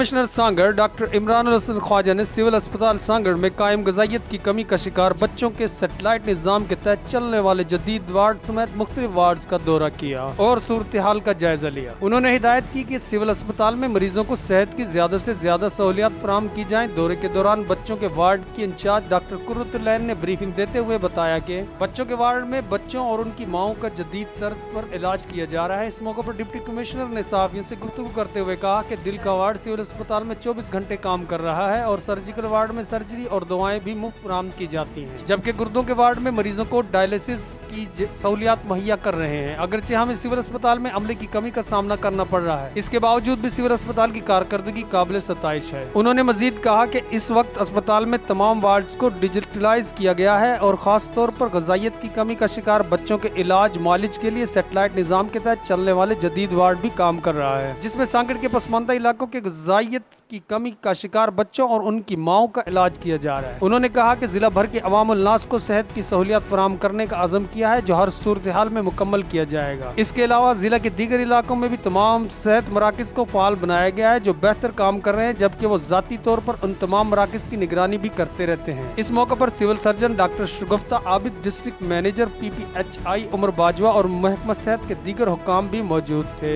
Commissioner Sanghar doctor Imran Hasan Khwaja ने civil अस्पताल सांगड़ में कायम ग़िज़ाइयत की कमी का शिकार बच्चों के सेटेलाइट निज़ाम के तहत चलने वाले जदीद वार्ड समेत मुख्तलिफ वार्ड का दौरा किया और सूरत हाल का जायजा लिया। उन्होंने हिदायत की कि सिविल अस्पताल में मरीजों को सेहत की ज्यादा से ज्यादा सहूलियात फराहम की जाए। दौरे के दौरान बच्चों के वार्ड की इंचार्ज डॉक्टर कुर्रतुलैन ने ब्रीफिंग देते हुए बताया कि बच्चों के वार्ड में बच्चों और उनकी माओं का जदीद तर्ज पर इलाज किया जा रहा है। इस मौके पर डिप्टी कमिश्नर ने सहाफ़ियों से गुफ्तगू करते हुए कहा कि दिल का वार्ड सिविल अस्पताल में 24 घंटे काम कर रहा है और सर्जिकल वार्ड में सर्जरी और दवाएं भी मुफ्त फराहम की जाती हैं, जबकि गुर्दों के वार्ड में मरीजों को डायलिसिस की सहूलियात मुहैया कर रहे हैं। अगरचे हमें सिविल अस्पताल में अमले की कमी का सामना करना पड़ रहा है, इसके बावजूद भी सिविल अस्पताल की कारकर्दगी काबिल सताइश है। उन्होंने मजीद कहा कि इस वक्त अस्पताल में तमाम वार्ड को डिजिटलाइज किया गया है और खास तौर पर ग़िज़ाइयत की कमी का शिकार बच्चों के इलाज मालिज के लिए सेटेलाइट निज़ाम के तहत चलने वाले जदीद वार्ड भी काम कर रहा है, जिसमें सांगड़ के पसमानदा इलाकों के ग़िज़ाइयत की कमी का शिकार बच्चों और उनकी माओं का इलाज किया जा रहा है। उन्होंने कहा कि जिला भर के अवामुल नास को सेहत की सहूलियत फराहम करने का अज़म किया है, जो हर सूरत हाल में मुकम्मल किया जाएगा। इसके अलावा जिला के दीगर इलाकों में भी तमाम सेहत मराकज़ को फ़ाल बनाया गया है, जो बेहतर काम कर रहे हैं, जबकि वो ज़ाती तौर पर उन तमाम मराकज़ की निगरानी भी करते रहते हैं। इस मौके पर civil surgeon doctor Shagufta Abid, district manager PPHI Umar Bajwa और महकमा सेहत के दीगर हुक्काम भी मौजूद थे।